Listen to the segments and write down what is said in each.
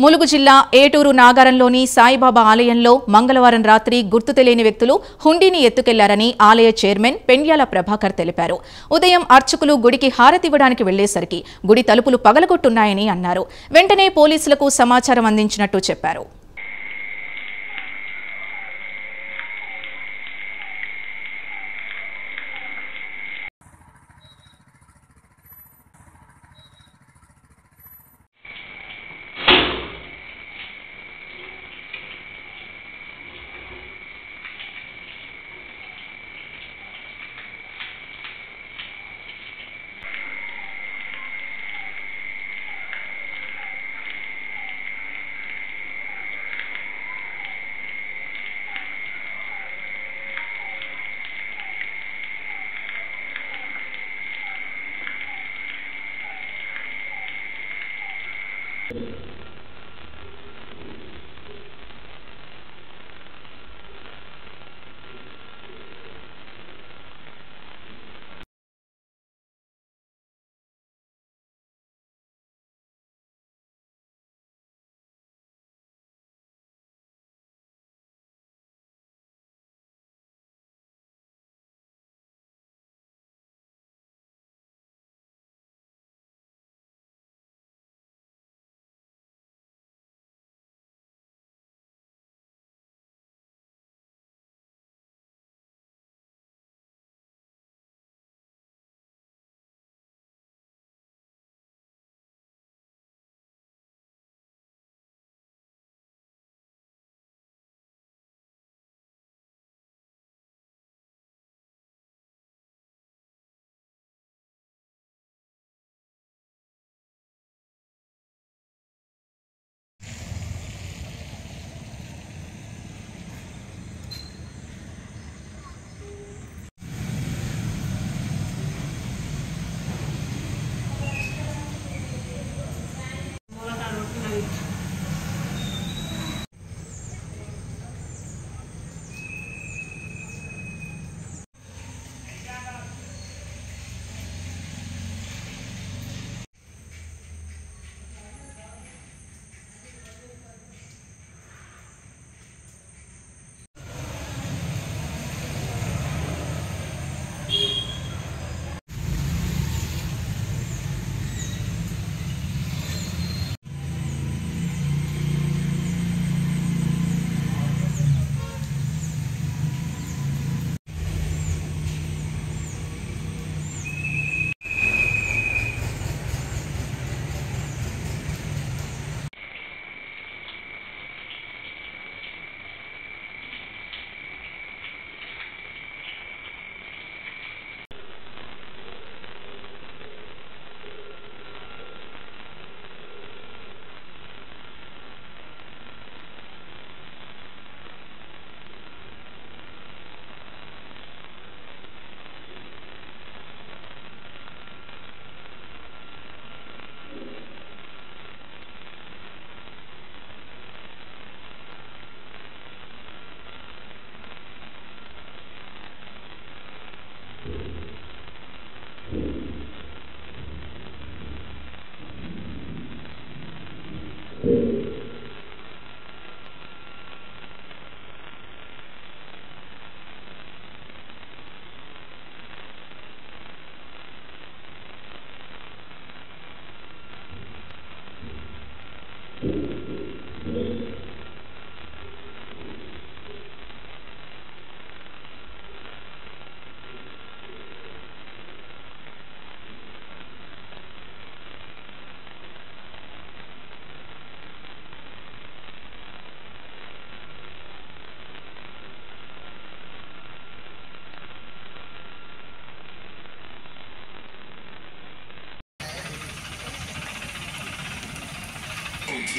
ములుగు జిల్లా ఏటూరు నాగారంలోని సాయిబాబా ఆలయంలో మంగళవారం రాత్రి గుర్తు తెలియని వ్యక్తులు హుండీని ఎత్తుకెళ్లారని ఆలయ చైర్మన్ పెండ్యాల ప్రభాకర్ తెలిపారు. ఉదయం అర్చకులు గుడికి హారతివ్వడానికి వెళ్లేసరికి గుడి తలుపులు పగలగొట్టున్నాయని అన్నారు. వెంటనే పోలీసులకు సమాచారం అందించినట్టు చెప్పారు.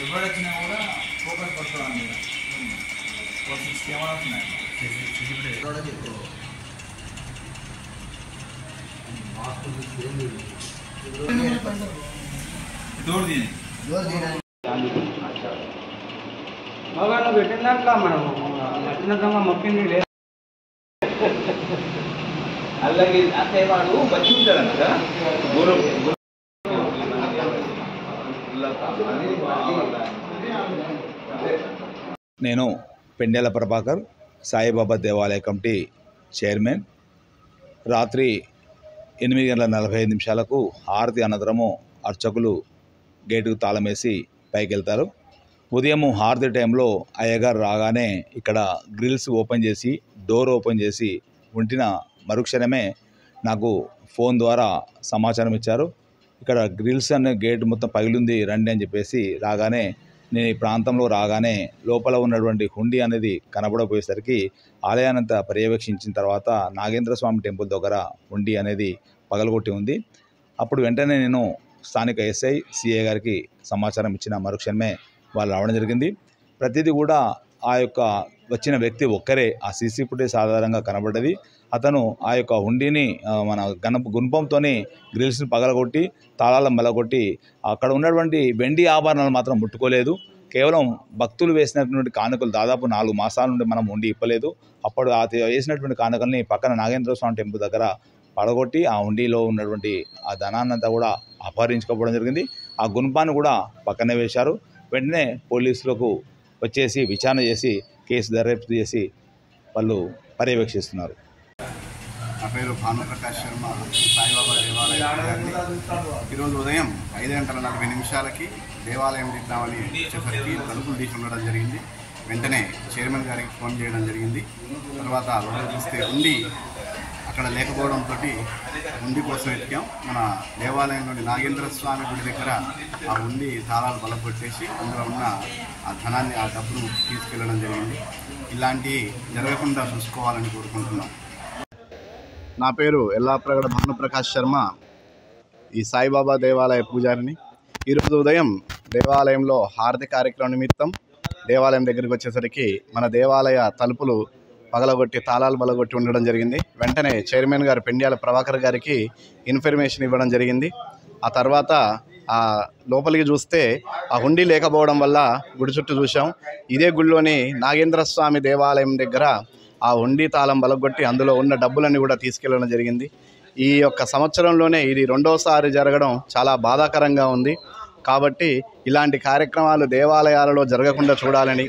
ఎవరొచ్చినా కూడా ఫోకస్ పడుతుంది. ఒక 6 కెమెరాస్ ఉన్నాయి. డోర్ తీయండి. బాగా నువ్వు పెట్టిన దాంట్లో మనం నచ్చినంతగా మొక్కింది లేదు. అలాగే అత్తయ్య వాడు వచ్చి ఉంటారంట గురు నేను పెండ్యాల ప్రభాకర్, సాయిబాబా దేవాలయ కమిటీ చైర్మన్. రాత్రి 8:45 హారతి అనంతరము అర్చకులు గేటుకు తాళం వేసి పైకి వెళ్తారు. ఉదయం హారతి టైంలో అయ్యగారు రాగానే ఇక్కడ గ్రిల్స్ ఓపెన్ చేసి డోర్ ఓపెన్ చేసి ఉంటిన మరుక్షణమే నాకు ఫోన్ ద్వారా సమాచారం ఇచ్చారు. ఇక్కడ గ్రిల్స్ అనే గేట్ మొత్తం పగిలింది, రండి అని చెప్పేసి రాగానే నేను ఈ ప్రాంతంలో రాగానే లోపల ఉన్నటువంటి హుండీ అనేది కనబడపోయేసరికి ఆలయానంతా పర్యవేక్షించిన తర్వాత నాగేంద్ర స్వామి టెంపుల్ దగ్గర హుండీ అనేది పగలగొట్టి ఉంది. అప్పుడు వెంటనే నేను స్థానిక ఎస్ఐ, సిఐ గారికి సమాచారం ఇచ్చిన మరుక్షణమే వాళ్ళు రావడం జరిగింది. ప్రతిదీ కూడా ఆ యొక్క వచ్చిన వ్యక్తి ఒక్కరే. ఆ సీసీ ఫుటేజ్ ఆధారంగా కనబడ్డది. అతను ఆ యొక్క హుండీని మన గుణపంతో గ్రిల్స్ని పగలగొట్టి తాళాలను బలగొట్టి అక్కడ ఉన్నటువంటి వెండి ఆభరణాలు మాత్రం ముట్టుకోలేదు. కేవలం భక్తులు వేసినటువంటి కానుకలు దాదాపు 4 మాసాల నుండి మనం హుండీ ఇప్పలేదు. అప్పుడు వేసినటువంటి కానుకల్ని పక్కన నాగేంద్ర స్వామి టెంపుల్ దగ్గర పడగొట్టి ఆ హుండీలో ఉన్నటువంటి ఆ ధనాన్నంతా కూడా అపహరించుకోవడం జరిగింది. ఆ గుణపాన్ని కూడా పక్కనే వేశారు. వెంటనే పోలీసులకు వచ్చేసి విచారణ చేసి కేసు దర్యాప్తు చేసి వాళ్ళు పర్యవేక్షిస్తున్నారు. నా పేరు భానుప్రకాష్ శర్మ, సాయిబాబా దేవాలయం. ఈరోజు ఉదయం 5:40 దేవాలయం దిద్దామని వచ్చేసరికి తలుపులు తీసి ఉండడం జరిగింది. వెంటనే చైర్మన్ గారికి ఫోన్ చేయడం జరిగింది. తర్వాత చూస్తే ఉండి అక్కడ లేకపోవడంతో ఉండి కోసం వెతికాం. మన దేవాలయంలోని నాగేంద్ర స్వామి గుడి దగ్గర ఆ ఉండి తాళాలు బలపట్టేసి అందులో ఉన్న ఆ ధనాన్ని, ఆ డబ్బును తీసుకెళ్లడం జరిగింది. ఇలాంటివి జరగకుండా చూసుకోవాలని కోరుకుంటున్నాం. నా పేరు ఎల్లాప్రగడ భానుప్రకాష్ శర్మ, ఈ సాయిబాబా దేవాలయ పూజారిని. ఈరోజు ఉదయం దేవాలయంలో హారతి కార్యక్రమం నిమిత్తం దేవాలయం దగ్గరికి వచ్చేసరికి మన దేవాలయ తలుపులు పగలగొట్టి తాళాలు బలగొట్టి ఉండడం జరిగింది. వెంటనే చైర్మన్ గారు పెండ్యాల ప్రభాకర్ గారికి ఇన్ఫర్మేషన్ ఇవ్వడం జరిగింది. ఆ తర్వాత ఆ లోపలికి చూస్తే ఆ హుండీ లేకపోవడం వల్ల గుడి చుట్టూ చూసాం. ఇదే గుడిలోని నాగేంద్ర స్వామి దేవాలయం దగ్గర ఆ హుండీ తాళం బలగొట్టి అందులో ఉన్న డబ్బులన్నీ కూడా తీసుకెళ్లడం జరిగింది. ఈ యొక్క సంవత్సరంలోనే ఇది 2వసారి జరగడం చాలా బాధాకరంగా ఉంది. కాబట్టి ఇలాంటి కార్యక్రమాలు దేవాలయాలలో జరగకుండా చూడాలని,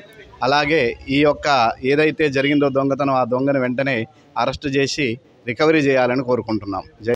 అలాగే ఈ యొక్క ఏదైతే జరిగిందో దొంగతనం, ఆ దొంగను వెంటనే అరెస్టు చేసి రికవరీ చేయాలని కోరుకుంటున్నాం.